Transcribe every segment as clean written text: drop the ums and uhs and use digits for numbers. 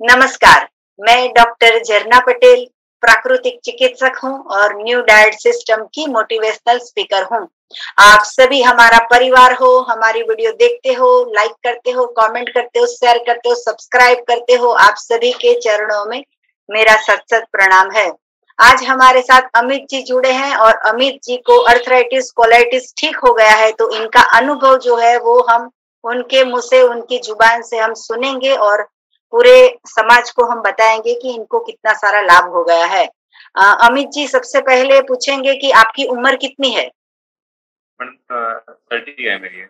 नमस्कार, मैं डॉक्टर झरना पटेल, प्राकृतिक चिकित्सक हूँ और न्यू डाइट सिस्टम की मोटिवेशनल स्पीकर हूँ। आप सभी हमारा परिवार हो, हमारी वीडियो देखते हो, लाइक करते हो, कमेंट करते हो, शेयर करते हो, सब्सक्राइब करते हो, आप सभी के चरणों में मेरा सत-सत प्रणाम है। आज हमारे साथ अमित जी जुड़े हैं और अमित जी को अर्थराइटिस, कोलाइटिस ठीक हो गया है, तो इनका अनुभव जो है वो हम उनके मुँह से, उनकी जुबान से हम सुनेंगे और पूरे समाज को हम बताएँगे कि इनको कितना सारा लाभ हो गया है। अमित जी सबसे पहले पूछेंगे कि आपकी उम्र कितनी है? मैडम 30 है मेरी एज।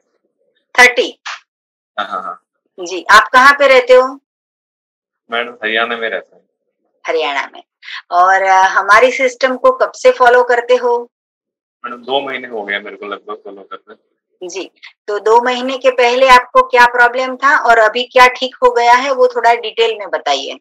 30। हाँ, हाँ, हाँ। जी, आप कहाँ पे रहते हो? मैडम हरियाणा में रहता हूँ। हरियाणा में। और हमारी सिस्टम को कब से फॉलो करते हो? मैडम 2 महीने हो गए मेरे को लगभग फॉलो करते। जी, तो 2 महीने के पहले आपको क्या प्रॉब्लम था और अभी क्या ठीक हो गया है, वो थोड़ा डिटेल में बताइए?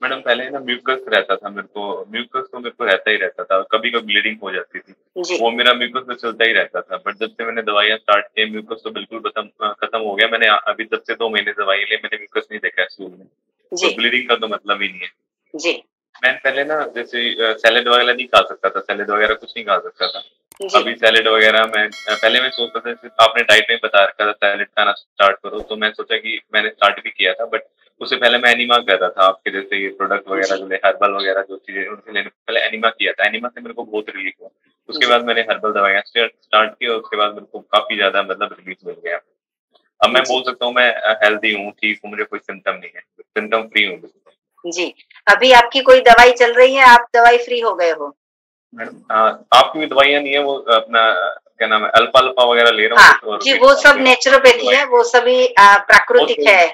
मैडम पहले ना म्यूकस रहता था मेरे को, म्यूकस तो मेरे को रहता ही रहता था, कभी-कभी ब्लीडिंग हो जाती थी। जी, वो मेरा म्यूकस तो चलता ही रहता था, बट जब से मैंने दवाइयाँ स्टार्ट की, म्यूकस तो बिल्कुल खत्म हो गया। मैंने अभी तब से 2 महीने दवाई ली, मैंने म्यूकस नहीं देखा है स्टूल में, तो जी, ब्लीडिंग का तो मतलब ही नहीं है। जी, मैं पहले ना जैसे सैलेड वगैरह नहीं खा सकता था, सैलेड वगैरह कुछ नहीं खा सकता था। जी। अभी सैलेड वगैरह पहले मैं सोचता था जैसे आपने डाइट में बता रखा था सैलेड खाना स्टार्ट करो, तो मैं सोचा कि मैंने स्टार्ट भी किया था, बट उससे पहले मैं एनिमा कर रहा था आपके जैसे ये प्रोडक्ट वगैरह जी, जो हर्बल वगैरह जो चीज़ें उनसे लेने पहले एनिमा किया था। एनिमा से मेरे को बहुत रिलीफ हुआ। उसके जी। बाद मैंने हर्बल दवाइयाँ स्टार्ट की और उसके बाद मेरे को काफ़ी ज़्यादा मतलब रिलीफ मिल गया। अब मैं जी, बोल सकता हूँ मैं हेल्दी हूँ, ठीक हूँ, मुझे कोई सिम्पटम नहीं है, सिम्पटम फ्री हूँ बिल्कुल। जी। अभी आपकी कोई दवाई चल रही है, आप दवाई फ्री हो गए हो? मैडम आपकी भी दवाइयाँ नहीं है वो अपना क्या नाम है अल्फा-अल्फा वगैरह ले रहा हूँ हाँ, कुछ और जी वेट वो लॉस सब के लिए नेचुरोपैथी दवाई है, वो सभी वो प्राकृतिक तो है।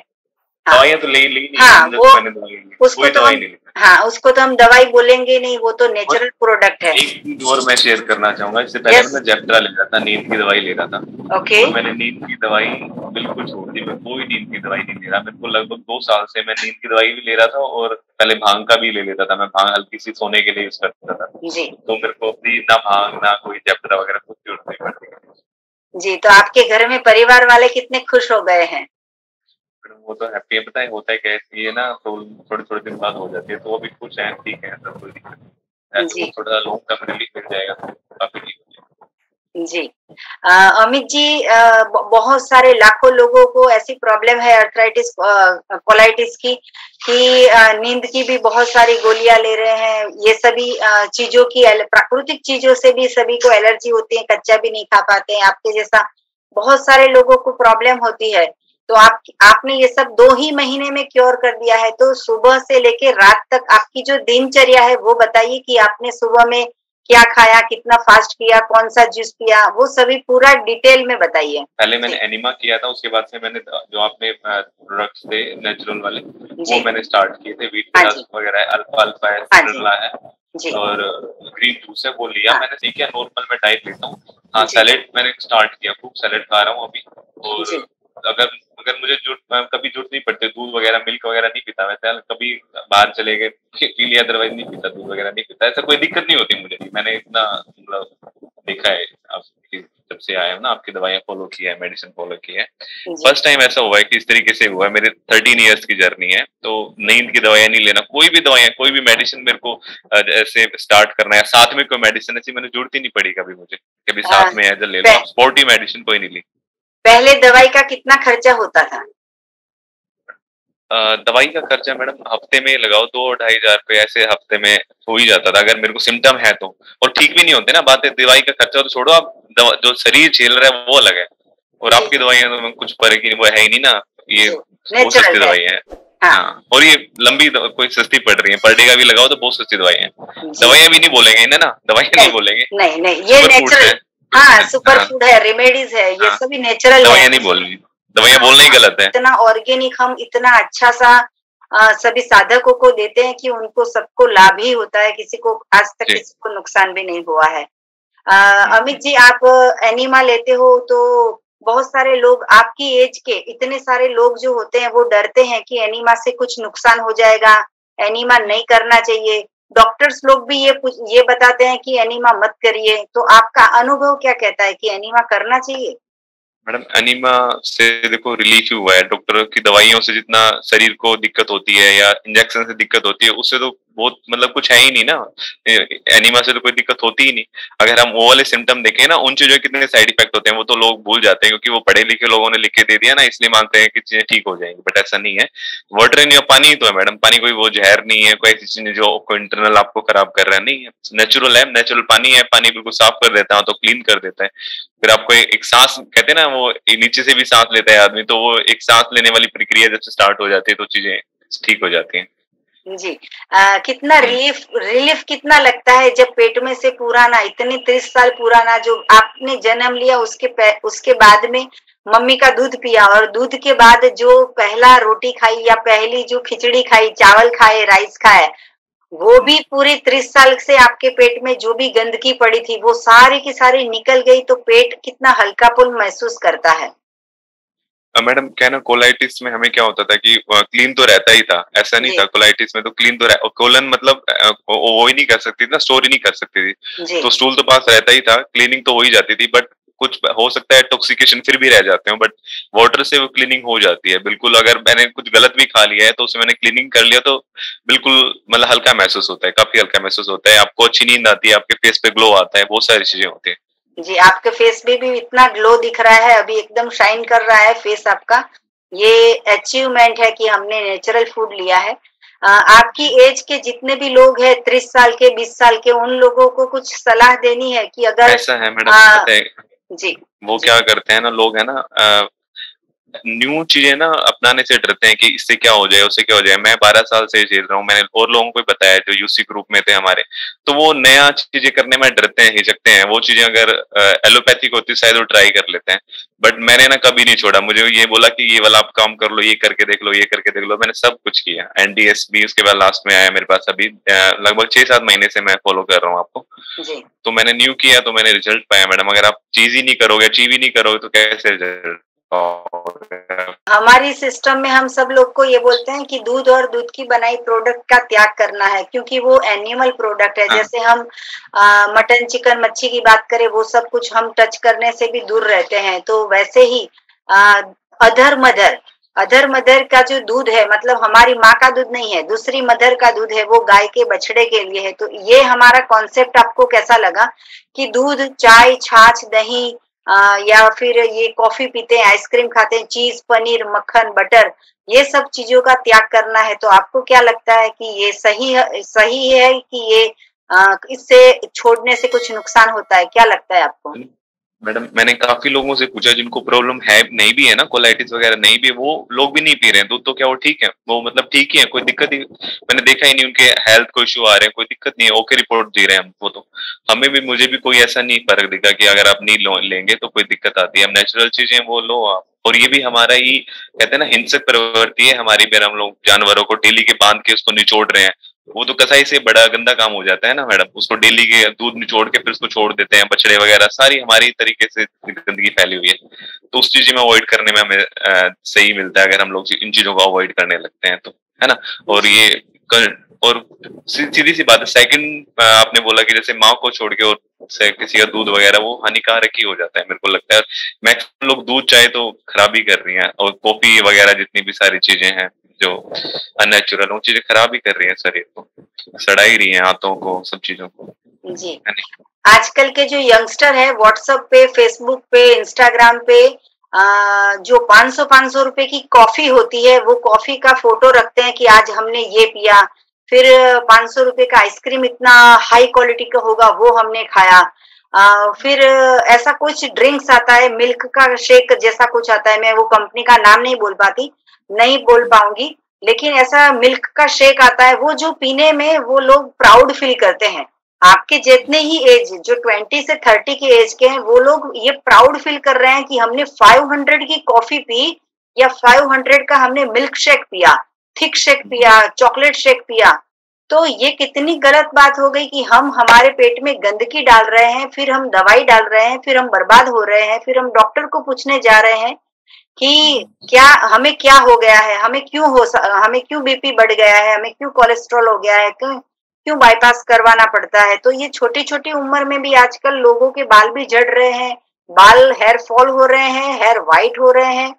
हाँ, दवाइयाँ तो ले ली नहीं हाँ, मैंने जब वो से मैंने दवाई ली, उसको कोई तो दवाई हम नहीं ली। हाँ, उसको तो हम दवाई बोलेंगे नहीं, वो तो और नेचुरल प्रोडक्ट है। एक चीज़ और मैं शेयर करना चाहूँगा, इससे पहले ना यस, मैं जेप्टा ले रहा था, नींद की दवाई ले रहा था ओके। और मैंने नींद की दवाई बिल्कुल छोड़ दी, मैं कोई नींद की दवाई नहीं ले रहा। मेरे को लगभग 2 साल से मैं नींद की दवाई भी ले रहा था और पहले भांग का भी ले लेता था, मैं भांग हल्की-सी सोने के लिए यूज़ करता था। जी, तो मेरे को अभी ना भांग, ना कोई जेप्टा वगैरह कुछ ज़रूरत नहीं पड़ती। जी, तो आपके घर में परिवार वाले कितने खुश हो गए हैं? मैडम वो तो हैप्पी है, पता है होता है क्या है, ये ना तो थोड़े-थोड़े दिन बाद हो जाती है, तो वो भी खुश हैं, ठीक है, सब कोई दिक्कत नहीं। ऐसे जी, वो थोड़ा लॉन्ग टर्म रिलीफ मिल जाएगा तो काफ़ी ठीक हो जाएगा। जी। अमित जी बहुत सारे लाखों लोगों को ऐसी प्रॉब्लम है अर्थराइटिस कोलाइटिस की कि नींद की भी बहुत सारी गोलियां ले रहे हैं। ये सभी चीजों की प्राकृतिक चीजों से भी सभी को एलर्जी होती है, कच्चा भी नहीं खा पाते हैं। आपके जैसा बहुत सारे लोगों को प्रॉब्लम होती है। तो आपने ये सब 2 ही महीने में क्योर कर दिया है। तो सुबह से लेके रात तक आपकी जो दिनचर्या है वो बताइए कि आपने सुबह में क्या खाया, कितना फास्ट किया, कौन-सा जूस पिया, वो सभी पूरा डिटेल में बताइए? पहले मैंने जी, एनिमा किया था, उसके बाद से मैंने जो आपने प्रोडक्ट्स थे नेचुरल वाले, वो जी, मैंने स्टार्ट किए थे, हाँ वीटास जी, वगैरह है, अल्फा-अल्फा है, हाँ जी, सिट्रला है जी, और ग्रीन जूस है, वो लिया हाँ, मैंने, ठीक है, नॉर्मल मैं डाइट लेता हूँ। हाँ, जी, सैलेड मैंने स्टार्ट किया, खूब सैलेड खा रहा हूँ अभी और जी, अगर अगर मुझे कभी ज़रूरत नहीं पड़ती, दूध वगैरह, मिल्क वगैरह नहीं पीता वैसे, कभी बाहर चले गए, पी लिया, अदरवाइज़ नहीं पीता, दूध वगैरह नहीं पीता, ऐसा कोई दिक्कत नहीं होती मुझे, मैंने इतना मतलब देखा है आपकी जब से आया हूँ ना, आपकी दवाइयाँ फ़ॉलो की है, मेडिसिन फ़ॉलो की है। जी। फर्स्ट टाइम ऐसा हुआ है कि इस तरीके से हुआ है, मेरे 13 इयर्स की जर्नी है, तो नींद की दवाइयाँ नहीं लेना, कोई भी दवाइयाँ, कोई भी मेडिसिन मेरे को ऐसे स्टार्ट करना है, साथ में कोई मेडिसिन ऐसी मैंने ज़रूरत ही नहीं पड़ी कभी मुझे, कभी अ, साथ में है, इधर ले लो पह आप, स्पोर्टी मेडिसिन कोई नहीं ली। पहले दवाई का कितना खर्चा होता था? दवाई का खर्चा मैडम हफ्ते में लगाओ 2 ढाई हज़ार रुपए ऐसे हफ्ते में हो ही जाता था अगर मेरे को सिम्पटम है तो। और ठीक भी नहीं होते ना, बातें दवाई का खर्चा तो छोड़ो, आप दवा जो शरीर झेल रहा है वो अलग है। और जी, आपकी दवाइयाँ तो कुछ फर्क ही नहीं, वो है ही नहीं ना, ये जी, बहुत सस्ती नेचुरल है। दवाइयाँ हैं। हाँ, हाँ, और ये लंबी कोई सस्ती पड़ रही है, पर डे का भी लगाओ तो बहुत सस्ती दवाइयाँ हैं। जी, दवाइयाँ भी नहीं बोलेंगे इन्हें ना, दवाइयाँ नहीं नहीं, बोलेंगे, नहीं, नहीं, ये सुपर फूड्स नेचुरल हैं। हाँ, सुपर हाँ, फूड है, रेमेडीज़ है, ये हाँ, सभी नेचुरल है। दवाइयाँ नहीं बोलनी, दवाइयाँ हाँ, बोलना ही हाँ, गलत है। इतना ऑर्गेनिक हम इतना अच्छा-सा सभी साधकों को देते हैं कि उनको सबको लाभ ही होता है, किसी को आज तक जी। किसी को नुकसान भी नहीं हुआ है। हुँ, अमित हुँ। जी आप एनिमा लेते हो तो बहुत सारे लोग आपकी एज के इतने सारे लोग जो होते हैं वो डरते हैं कि एनिमा से कुछ नुकसान हो जाएगा, एनिमा नहीं करना चाहिए। डॉक्टर्स लोग भी ये बताते हैं कि एनिमा मत करिए, तो आपका अनुभव क्या कहता है कि एनिमा करना चाहिए? मैडम एनीमा से देखो रिलीफ ही हुआ है। डॉक्टर की दवाइयों से जितना शरीर को दिक्कत होती है या इंजेक्शन से दिक्कत होती है, उससे तो बहुत मतलब कुछ है ही नहीं ना। एनीमा से तो कोई दिक्कत होती ही नहीं। अगर हम वो वाले सिम्टम देखें ना, उन चीजों के कितने साइड इफेक्ट होते हैं वो तो लोग भूल जाते हैं, क्योंकि वो पढ़े लिखे लोगों ने लिख के दे दिया ना, इसलिए मानते हैं कि चीजें ठीक हो जाएंगी, बट ऐसा नहीं है। वाटर एनिमा पानी ही तो है मैडम, पानी कोई वो जहर नहीं है, कोई ऐसी चीज नहीं जो कोई इंटरनल आपको खराब कर रहा है, नहीं है। नेचुरल है, नेचुरल पानी है, पानी बिल्कुल साफ कर देता है तो क्लीन कर देता है। फिर आपको एक सांस कहते हैं ना, वो नीचे से भी सांस लेता है आदमी, तो वो एक सांस लेने वाली प्रक्रिया जब से स्टार्ट हो जाती है तो चीजें ठीक हो जाती हैं। जी। कितना हम्म। रिलीफ रिलीफ कितना लगता है जब पेट में से पुराना, इतने 30 साल पुराना जो आपने जन्म लिया, उसके बाद में मम्मी का दूध पिया, और दूध के बाद जो पहला रोटी खाई या पहली जो खिचड़ी खाई, चावल खाए, राइस खाए, वो भी पूरी 30 साल से आपके पेट में जो भी गंदगी पड़ी थी वो सारी की सारी निकल गई, तो पेट कितना हल्कापन महसूस करता है। मैडम क्या है ना, कोलाइटिस में हमें क्या होता था कि क्लीन तो रहता ही था, ऐसा नहीं जी। था। कोलाइटिस में तो क्लीन तो रह, कोलन मतलब वो ही नहीं कर सकती थी ना, स्टोर ही नहीं कर सकती थी, जी। तो स्टूल तो पास रहता ही था, क्लीनिंग तो हो ही जाती थी। बट कुछ हो सकता है टॉक्सिकेशन फिर भी रह जाते हो, बट वाटर से वो क्लीनिंग हो जाती है बिल्कुल। अगर मैंने कुछ गलत भी खा लिया है तो उसे मैंने क्लीनिंग कर लिया तो बिल्कुल मतलब हल्का महसूस होता है, काफी हल्का महसूस होता है, आपको अच्छी नींद आती है, आपके फेस पे ग्लो आता है, बहुत सारी चीजें होती है। जी, आपके फेस पे भी इतना ग्लो दिख रहा है, अभी एकदम शाइन कर रहा है फेस आपका। ये अचीवमेंट है कि हमने नेचुरल फूड लिया है। आपकी एज के जितने भी लोग हैं, 30 साल के, 20 साल के, उन लोगों को कुछ सलाह देनी है कि अगर ऐसा है मैडम, आ, पता है जी। वो जी। क्या करते हैं ना लोग, है ना, न्यू चीजें ना अपनाने से डरते हैं कि इससे क्या हो जाए, उससे क्या हो जाए। मैं 12 साल से झेल रहा हूँ, मैंने और लोगों को भी बताया जो यूसी ग्रुप में थे हमारे, तो वो नया चीजें करने में डरते हैं, हिचकते हैं। वो चीजें अगर एलोपैथिक होती शायद वो ट्राई कर लेते हैं, बट मैंने ना कभी नहीं छोड़ा। मुझे ये बोला कि ये वाला आप काम कर लो, ये करके देख लो, ये करके देख लो, मैंने सब कुछ किया। एनडीएस भी उसके बाद लास्ट में आया मेरे पास, अभी लगभग 6-7 महीने से मैं फॉलो कर रहा हूँ आपको। जी। तो मैंने न्यू किया तो मैंने रिजल्ट पाया मैडम। अगर आप चीज ही नहीं करोगे, अचीव ही नहीं करोगे तो कैसे रिजल्ट पाओगे? हमारी सिस्टम में हम सब लोग को ये बोलते हैं कि दूध और दूध की बनाई प्रोडक्ट का त्याग करना है, क्योंकि वो एनिमल प्रोडक्ट है। हाँ। जैसे हम मटन, चिकन, मच्छी की बात करें, वो सब कुछ हम टच करने से भी दूर रहते हैं। तो वैसे ही अधर मदर अधर मदर का जो दूध है, मतलब हमारी माँ का दूध नहीं है, दूसरी मदर का दूध है, वो गाय के बछड़े के लिए है। तो ये हमारा कॉन्सेप्ट आपको कैसा लगा कि दूध, चाय, छाछ, दही, या फिर ये कॉफी पीते हैं, आइसक्रीम खाते हैं, चीज, पनीर, मक्खन, बटर, ये सब चीजों का त्याग करना है। तो आपको क्या लगता है कि ये सही है कि ये इससे छोड़ने से कुछ नुकसान होता है? क्या लगता है आपको? मैडम मैंने काफी लोगों से पूछा जिनको प्रॉब्लम है नहीं भी है ना, कोलाइटिस वगैरह नहीं भी है, वो लोग भी नहीं पी रहे हैं दूध। तो क्या वो ठीक है? वो मतलब ठीक ही है, कोई दिक्कत ही मैंने देखा ही नहीं। उनके हेल्थ को इश्यू आ रहे हैं, कोई दिक्कत नहीं है, ओके रिपोर्ट दे रहे हैं हमको। तो हमें भी, मुझे भी कोई ऐसा नहीं फर्क दिखा कि अगर आप नहीं लेंगे तो कोई दिक्कत आती है। हम नेचुरल चीजें वो लो आप। और ये भी हमारा ही कहते हैं ना हिंसक प्रवृत्ति है हमारी भी, हम लोग जानवरों को डेली के बांध के उसको निचोड़ रहे हैं। वो तो कसाई से बड़ा गंदा काम हो जाता है ना मैडम, उसको डेली के दूध निचोड़ के फिर उसको छोड़ देते हैं, बछड़े वगैरह सारी हमारी तरीके से गंदगी फैली हुई है। तो उस चीज में अवॉइड करने में हमें सही मिलता है अगर हम लोग इन चीजों को अवॉइड करने लगते हैं तो, है ना। और ये और सीधी सी बात है। सेकंड आपने बोला कि जैसे माँ को छोड़ के और से किसी का दूध वगैरह, वो हानिकारक ही हो जाता है मेरे को लगता है। मैक्सिमम लोग दूध चाहे तो खराब ही कर रही हैं, और कॉफी वगैरह जितनी भी सारी चीजें हैं जो अननेचुरल, वो चीजें खराब ही कर रही हैं शरीर को, सड़ा ही रही हैं हाथों को, सब चीजों को, जी। है नहीं। आजकल के जो यंगस्टर है, व्हाट्सएप पे, फेसबुक पे, इंस्टाग्राम पे, जो 500-500 रुपए की कॉफी होती है, वो कॉफी का फोटो रखते हैं कि आज हमने ये पिया। फिर 500 रुपए का आइसक्रीम इतना हाई क्वालिटी का होगा, वो हमने खाया। फिर ऐसा कुछ ड्रिंक्स आता है, मिल्क का शेक जैसा कुछ आता है, मैं वो कंपनी का नाम नहीं बोल पाऊंगी, लेकिन ऐसा मिल्क का शेक आता है, वो जो पीने में वो लोग प्राउड फील करते हैं। आपके जितने ही एज, जो 20 से 30 की एज के हैं, वो लोग ये प्राउड फील कर रहे हैं कि हमने 500 की कॉफी पी, या 500 का हमने मिल्क शेक पिया, थिक शेक पिया, चॉकलेट शेक पिया। तो ये कितनी गलत बात हो गई कि हम हमारे पेट में गंदगी डाल रहे हैं, फिर हम दवाई डाल रहे हैं, फिर हम बर्बाद हो रहे हैं, फिर हम डॉक्टर को पूछने जा रहे हैं कि क्या हमें क्या हो गया है, हमें क्यों बीपी बढ़ गया है, हमें क्यों कोलेस्ट्रॉल हो गया है, क्यों क्यों बाईपास करवाना पड़ता है। तो ये छोटी छोटी उम्र में भी आजकल लोगों के बाल भी झड़ रहे हैं, बाल हेयर फॉल हो रहे हैं, हेयर व्हाइट हो रहे हैं,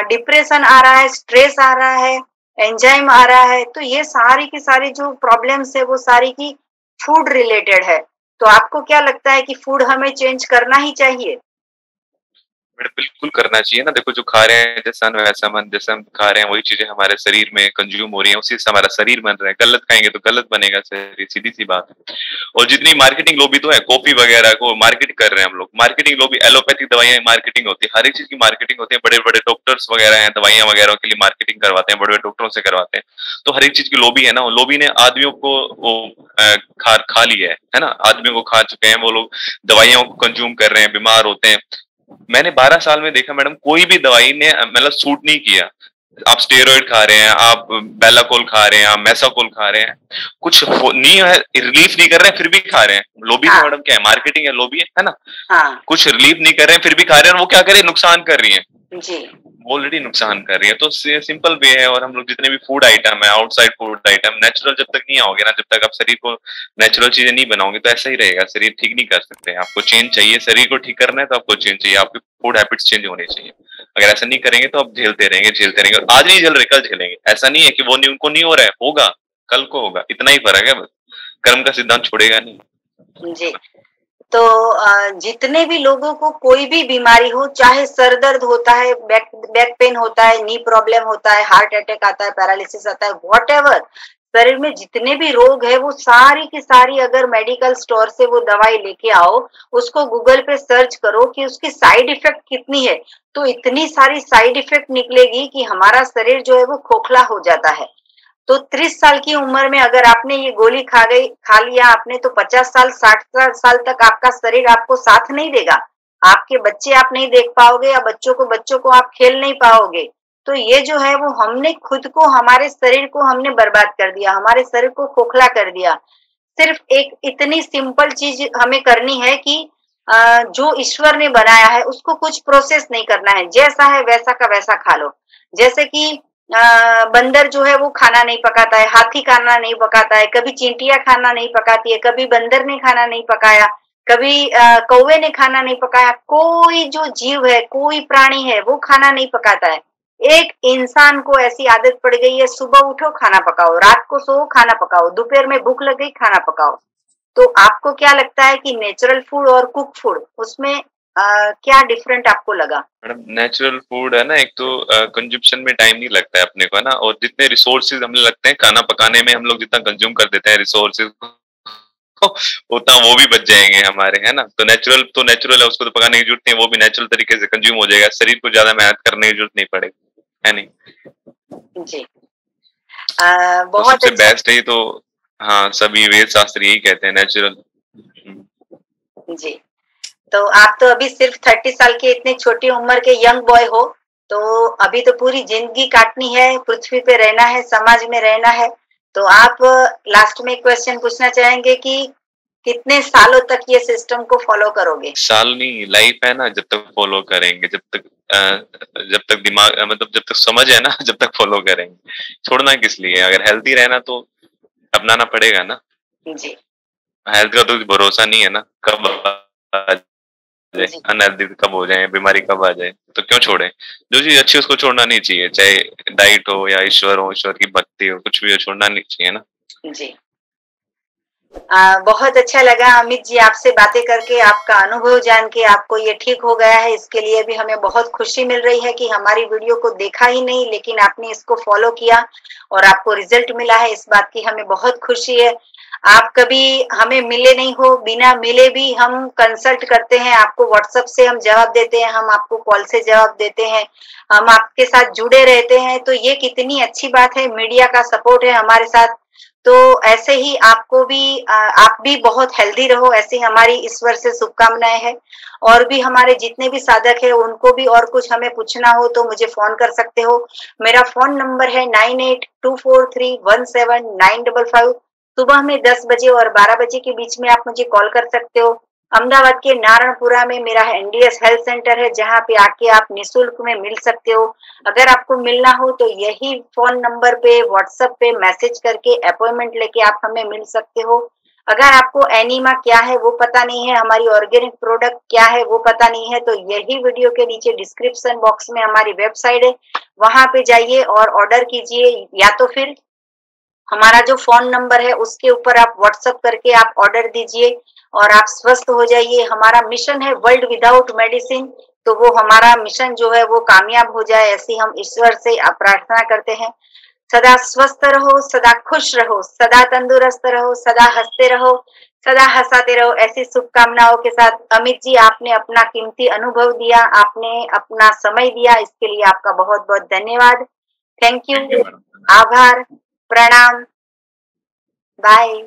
डिप्रेशन आ रहा है, स्ट्रेस आ रहा है, एंजाइम आ रहा है। तो ये सारी की सारी जो प्रॉब्लम्स है वो सारी की फूड रिलेटेड है। तो आपको क्या लगता है कि फूड हमें चेंज करना ही चाहिए? बिल्कुल करना चाहिए ना। देखो जो खा रहे हैं जैसा अन्न वैसा मन, जैसे हम खा रहे हैं वही चीजें हमारे शरीर में कंज्यूम हो रही हैं, उसी से हमारा शरीर बन रहा है। गलत खाएंगे तो गलत बनेगा शरीर, सीधी सी बात है। और जितनी मार्केटिंग लॉबी तो है, कॉफी वगैरह को मार्केट कर रहे हैं हम लोग, मार्केटिंग लॉबी, एलोपैथिक दवाइयां मार्केटिंग होती है, हर एक चीज की मार्केटिंग होती है। बड़े बड़े डॉक्टर्स वगैरह हैं, दवाइयां वगैरह के लिए मार्केटिंग करवाते हैं, बड़े बड़े डॉक्टरों से करवाते हैं। तो हर एक चीज की लॉबी है ना, लॉबी ने आदमियों को वो खा लिया है ना, आदमियों को खा चुके हैं। वो लोग दवाइयों को कंज्यूम कर रहे हैं, बीमार होते हैं। मैंने 12 साल में देखा मैडम, कोई भी दवाई ने मतलब सूट नहीं किया। आप स्टेरॉइड खा रहे हैं, आप बेलाकोल खा रहे हैं, आप मेसाकोल खा रहे हैं, कुछ नहीं है, रिलीफ नहीं कर रहे हैं, फिर भी खा रहे हैं। लॉबी तो हाँ, मैडम क्या है, मार्केटिंग है, लॉबी है ना। हाँ, कुछ रिलीफ नहीं कर रहे हैं फिर भी खा रहे हैं, और वो क्या करे, नुकसान कर रही है, जी, ऑलरेडी नुकसान कर रही है। तो सिंपल वे है। और हम लोग जितने भी फूड आइटम है, आउटसाइड फूड आइटम, नेचुरल जब तक नहीं आओगे ना, जब तक आप शरीर को नेचुरल चीजें नहीं बनाओगे तो ऐसा ही रहेगा, शरीर ठीक नहीं कर सकते। आपको चेंज चाहिए, शरीर को ठीक करना है तो आपको चेंज चाहिए, आपकी फूड हैबिट्स चेंज होनी चाहिए। अगर ऐसा नहीं करेंगे तो आप झेलते रहेंगे, झेलते रहेंगे, और आज नहीं झेल रहे कल झेलेंगे। ऐसा नहीं है कि वो नहीं, उनको नहीं हो रहा है, होगा, कल को होगा, इतना ही फर्क है बस। कर्म का सिद्धांत छोड़ेगा नहीं। जी। तो जितने भी लोगों को कोई भी बीमारी हो, चाहे सर दर्द होता है, बैक बैक पेन होता है, नी प्रॉब्लम होता है, हार्ट अटैक आता है, पैरालिसिस आता है, व्हाटएवर, शरीर में जितने भी रोग है वो सारी की सारी अगर मेडिकल स्टोर से वो दवाई लेके आओ, उसको गूगल पे सर्च करो कि उसकी साइड इफेक्ट कितनी है, तो इतनी सारी साइड इफेक्ट निकलेगी कि हमारा शरीर जो है वो खोखला हो जाता है। तो 30 साल की उम्र में अगर आपने ये गोली खा लिया आपने, तो 50 साल 60 साल तक आपका शरीर आपको साथ नहीं देगा। आपके बच्चे आप नहीं देख पाओगे, या बच्चों को आप खेल नहीं पाओगे। तो ये जो है वो हमने खुद को, हमारे शरीर को हमने बर्बाद कर दिया, हमारे शरीर को खोखला कर दिया। सिर्फ एक इतनी सिंपल चीज हमें करनी है कि जो ईश्वर ने बनाया है उसको कुछ प्रोसेस नहीं करना है, जैसा है वैसा का वैसा खा लो। जैसे कि बंदर जो है वो खाना नहीं पकाता है, हाथी खाना नहीं पकाता है, कभी चींटियां खाना नहीं पकाती है, कभी बंदर ने खाना नहीं पकाया, कभी कौवे ने खाना नहीं पकाया। कोई जो जीव है, कोई प्राणी है वो खाना नहीं पकाता है। एक इंसान को ऐसी आदत पड़ गई है, सुबह उठो खाना पकाओ, रात को सो खाना पकाओ, दोपहर में भूख लग गई खाना पकाओ। तो आपको क्या लगता है कि नेचुरल फूड और कुक फूड, उसमें क्या डिफरेंट आपको लगा? मैडम नेचुरल फूड है ना, एक तो कंजम्पशन में टाइम नहीं लगता है अपने को, है ना। और जितने रिसोर्सेज हमें लगते हैं खाना पकाने में, हम लोग जितना कंज्यूम कर देते हैं रिसोर्सेज उतना वो भी बच जाएंगे हमारे, है ना। तो नेचुरल है, उसको तो पकाने की जरूरत नहीं है, वो भी नेचुरल तरीके से कंज्यूम हो जाएगा, शरीर को ज्यादा मेहनत करने की जरूरत नहीं पड़ेगी, है नहीं। जी, तो बहुत सबसे अच्छा। बेस्ट है ये तो। हाँ, सभी वेद शास्त्र यही कहते हैं, नेचुरल। जी, तो आप तो अभी सिर्फ 30 साल के इतने छोटी उम्र के यंग बॉय हो, तो अभी तो पूरी जिंदगी काटनी है, पृथ्वी पे रहना है, समाज में रहना है। तो आप लास्ट में क्वेश्चन पूछना चाहेंगे कि कितने सालों तक ये सिस्टम को फॉलो करोगे? साल नहीं, लाइफ है ना, जब तक फॉलो करेंगे, जब तक दिमाग मतलब जब तक समझ है ना जब तक फॉलो करेंगे। छोड़ना किस लिए, अगर हेल्थी रहना तो अपनाना पड़ेगा ना। जी, हेल्थ का तो भरोसा नहीं है ना, कब आ जाए जी, अनहेल्दी, कब हो जाए बीमारी, कब आ जाए। तो क्यों छोड़े, जो चीज अच्छी है उसको छोड़ना नहीं चाहिए, चाहे डाइट हो या ईश्वर हो, ईश्वर की भक्ति हो, कुछ भी हो, छोड़ना नहीं चाहिए ना। जी। बहुत अच्छा लगा अमित जी आपसे बातें करके, आपका अनुभव जान के। आपको ये ठीक हो गया है, इसके लिए भी हमें बहुत खुशी मिल रही है कि हमारी वीडियो को देखा ही नहीं लेकिन आपने इसको फॉलो किया और आपको रिजल्ट मिला है, इस बात की हमें बहुत खुशी है। आप कभी हमें मिले नहीं हो, बिना मिले भी हम कंसल्ट करते हैं, आपको व्हाट्सएप से हम जवाब देते हैं, हम आपको कॉल से जवाब देते हैं, हम आपके साथ जुड़े रहते हैं। तो ये कितनी अच्छी बात है, मीडिया का सपोर्ट है हमारे साथ। तो ऐसे ही आपको भी आप भी बहुत हेल्दी रहो, ऐसी हमारी ईश्वर से शुभकामनाएं हैं। और भी हमारे जितने भी साधक है उनको भी और कुछ हमें पूछना हो तो मुझे फोन कर सकते हो। मेरा फोन नंबर है 9824317955। सुबह में 10 बजे और 12 बजे के बीच में आप मुझे कॉल कर सकते हो। अहमदाबाद के नारायणपुरा में मेरा एनडीएस हेल्थ सेंटर है, जहाँ पे आके आप निःशुल्क में मिल सकते हो। अगर आपको मिलना हो तो यही फोन नंबर पे व्हाट्सएप पे मैसेज करके अपॉइंटमेंट लेके आप हमें मिल सकते हो। अगर आपको एनीमा क्या है वो पता नहीं है, हमारी ऑर्गेनिक प्रोडक्ट क्या है वो पता नहीं है, तो यही वीडियो के नीचे डिस्क्रिप्शन बॉक्स में हमारी वेबसाइट है, वहां पे जाइए और ऑर्डर कीजिए, या तो फिर हमारा जो फोन नंबर है उसके ऊपर आप व्हाट्सएप करके आप ऑर्डर दीजिए और आप स्वस्थ हो जाइए। हमारा मिशन है वर्ल्ड विदाउट मेडिसिन, तो वो हमारा मिशन जो है वो कामयाब हो जाए, ऐसी हम ईश्वर से प्रार्थना करते हैं। सदा स्वस्थ रहो, सदा खुश रहो, सदा तंदुरुस्त रहो, सदा हंसते रहो, सदा हंसाते रहो, ऐसी शुभकामनाओं के साथ अमित जी, आपने अपना कीमती अनुभव दिया, आपने अपना समय दिया, इसके लिए आपका बहुत बहुत धन्यवाद। Thank you, thank you madam. आभार, प्रणाम, बाय।